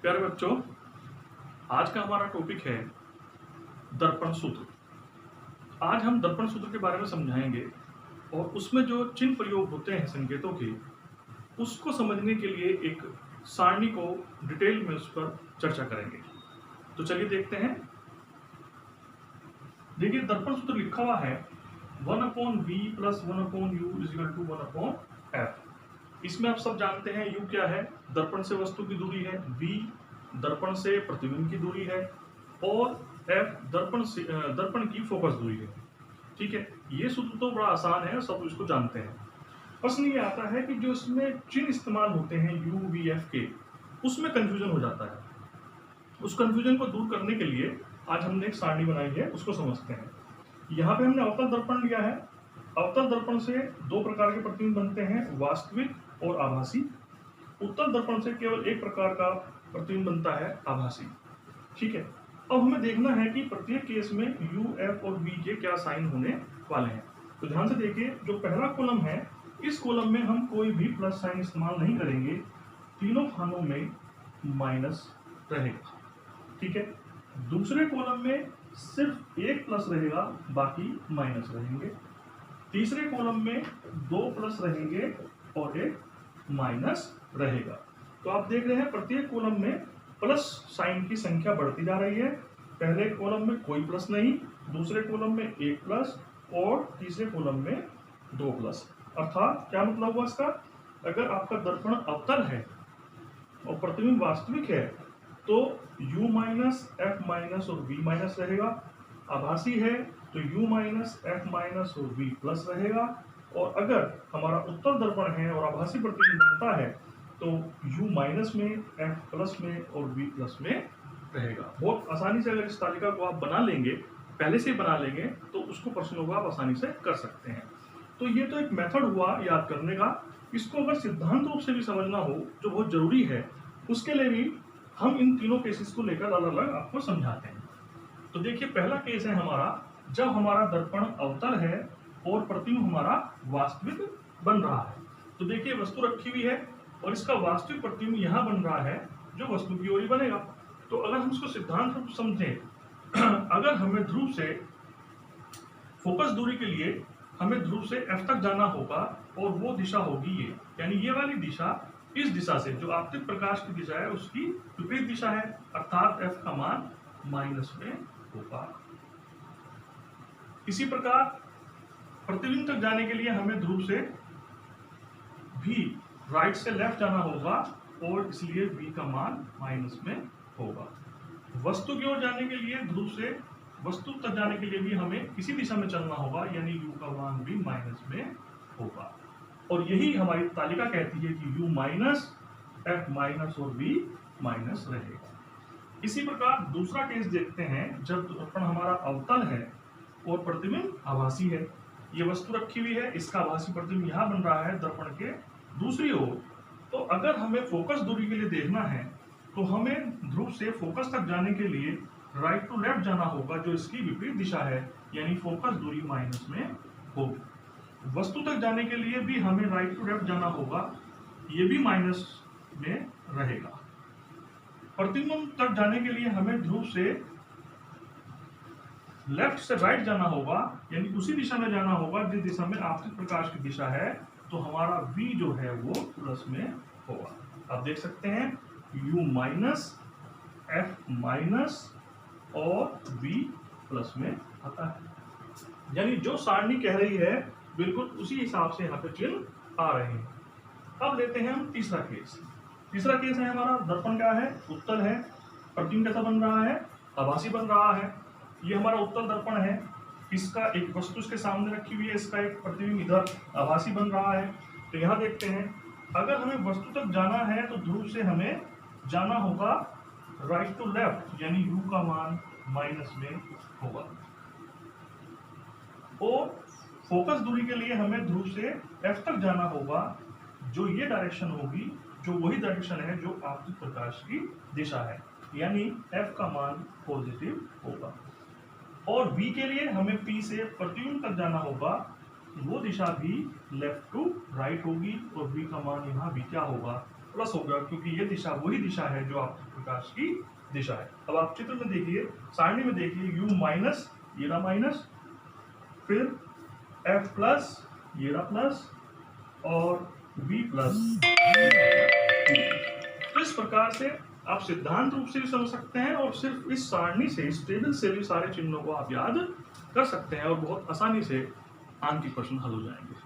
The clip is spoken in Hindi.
प्यारे बच्चों, आज का हमारा टॉपिक है दर्पण सूत्र। आज हम दर्पण सूत्र के बारे में समझाएंगे और उसमें जो चिन्ह प्रयोग होते हैं संकेतों के, उसको समझने के लिए एक सारणी को डिटेल में उस पर चर्चा करेंगे। तो चलिए देखते हैं। देखिए, दर्पण सूत्र लिखा हुआ है 1/v + 1/u = 1/f। इसमें आप सब जानते हैं u क्या है, दर्पण से वस्तु की दूरी है, v दर्पण से प्रतिबिंब की दूरी है और f दर्पण की फोकस दूरी है। ठीक है, ये सूत्र तो बड़ा आसान है, सब इसको जानते हैं। प्रश्न ये आता है कि जो इसमें चिन्ह इस्तेमाल होते हैं u v f के, उसमें कंफ्यूजन हो जाता है। उस कंफ्यूजन को दूर करने के लिए आज हमने एक सारणी बनाई है, उसको समझते हैं। यहाँ पे हमने अवतल दर्पण लिया है। अवतल दर्पण से दो प्रकार के प्रतिबिंब बनते हैं, वास्तविक और आभासी। उत्तल दर्पण से केवल एक प्रकार का प्रतिबिंब बनता है, आभासी। ठीक है, अब हमें देखना है कि प्रत्येक केस में u, f और v के क्या साइन होने वाले हैं। तो ध्यान से देखिए, जो पहला कॉलम है, इस कॉलम में हम कोई भी प्लस साइन इस्तेमाल नहीं करेंगे, तीनों खानों में माइनस रहेगा। ठीक है, दूसरे कॉलम में सिर्फ एक प्लस रहेगा, बाकी माइनस रहेंगे। तीसरे कॉलम में दो प्लस रहेंगे और एक माइनस रहेगा। तो आप देख रहे हैं प्रत्येक कॉलम में प्लस साइन की संख्या बढ़ती जा रही है। पहले कॉलम में कोई प्लस नहीं, दूसरे कॉलम में एक प्लस और तीसरे कॉलम में दो प्लस। अर्थात क्या मतलब हुआ इसका, अगर आपका दर्पण अवतल है और प्रतिबिंब वास्तविक है तो u माइनस f माइनस और v माइनस रहेगा। आभासी है तो u माइनस f माइनस और v प्लस रहेगा। और अगर हमारा उत्तल दर्पण है और आभासी प्रतिबिंब बनता है तो u माइनस में, f प्लस में और v प्लस में रहेगा। बहुत आसानी से अगर इस तालिका को आप बना लेंगे, पहले से बना लेंगे, तो उसको प्रश्नों को आप आसानी से कर सकते हैं। तो ये तो एक मेथड हुआ याद करने का। इसको अगर सिद्धांत रूप से भी समझना हो, जो बहुत जरूरी है, उसके लिए भी हम इन तीनों केसेस को लेकर अलग अलग आपको समझाते हैं। तो देखिए, पहला केस है हमारा, जब हमारा दर्पण अवतल है और प्रतिबिंब हमारा वास्तविक बन रहा है। तो देखिए, वस्तु रखी हुई है और इसका वास्तविक प्रतिबिंब यहाँ बन रहा है, जो वस्तु की ओर ही बनेगा। तो अगर हम इसको सिद्धांत रूप समझें, अगर हमें ध्रुव से फोकस दूरी के लिए हमें ध्रुव से f तक जाना होगा और वो दिशा होगी ये, यानी ये वाली दिशा इस दिशा से, जो आपतित प्रकाश की दिशा है, उसकी विपरीत दिशा है। अर्थात f का मान माइनस में होगा। इसी प्रकार प्रतिबिंब तक जाने के लिए हमें ध्रुव से भी राइट से लेफ्ट जाना होगा और इसलिए v का मान माइनस में होगा। वस्तु की ओर जाने के लिए ध्रुव से वस्तु तक जाने के लिए भी हमें इसी दिशा में चलना होगा, यानी u का मान भी माइनस में होगा। और यही हमारी तालिका कहती है कि u माइनस, f माइनस और v माइनस रहेगा। इसी प्रकार दूसरा केस देखते हैं, जब दर्पण हमारा अवतल है और प्रतिबिंब आभासी है। ये वस्तु रखी हुई है, इसका आभासी प्रतिबिंब यहाँ बन रहा है दर्पण के दूसरी ओर। तो अगर हमें फोकस दूरी के लिए देखना है तो हमें ध्रुव से फोकस तक जाने के लिए राइट टू लेफ्ट जाना होगा, जो इसकी विपरीत दिशा है, यानी फोकस दूरी माइनस में होगी। वस्तु तक जाने के लिए भी हमें राइट टू लेफ्ट जाना होगा, ये भी माइनस में रहेगा। प्रतिबिंब तक जाने के लिए हमें ध्रुव से लेफ्ट से राइट जाना होगा, यानी उसी दिशा में जाना होगा जिस दिशा में आपतित प्रकाश की दिशा है। तो हमारा v जो है वो प्लस में होगा। आप देख सकते हैं u माइनस, f माइनस और v प्लस में आता है। यानी जो सारणी कह रही है बिल्कुल उसी हिसाब से यहाँ पे चिन्ह आ रहे हैं। अब लेते हैं हम तीसरा केस। तीसरा केस है हमारा, दर्पण क्या है, उत्तल है, प्रतिबिंब कैसा बन रहा है, आभासी बन रहा है। ये हमारा उत्तल दर्पण है, इसका एक वस्तु इसके सामने रखी हुई है, इसका एक प्रतिबिंब इधर आभासी बन रहा है। तो यहाँ देखते हैं, अगर हमें वस्तु तक जाना है तो ध्रुव से हमें जाना होगा राइट टू लेफ्ट, यानी u का मान माइनस में होगा। और फोकस दूरी के लिए हमें ध्रुव से f तक जाना होगा, जो ये डायरेक्शन होगी, जो वही डायरेक्शन है जो आपतित प्रकाश की दिशा है, यानी f का मान पॉजिटिव होगा। और v के लिए हमें p से प्रतिबिंब तक जाना होगा, वो दिशा भी लेफ्ट टू राइट होगी और v का मान यहाँ भी क्या होगा, प्लस होगा, क्योंकि ये दिशा वही दिशा है जो आपके प्रकाश की दिशा है। अब आप चित्र में देखिए, सारणी में देखिए, u माइनस, ये रहा माइनस, फिर f प्लस, ये रहा प्लस, और v प्लस। तो इस प्रकार से आप सिद्धांत रूप से भी समझ सकते हैं, और सिर्फ इस सारणी से, इस टेबल से भी सारे चिन्हों को आप याद कर सकते हैं, और बहुत आसानी से आंकी प्रश्न हल हो जाएंगे।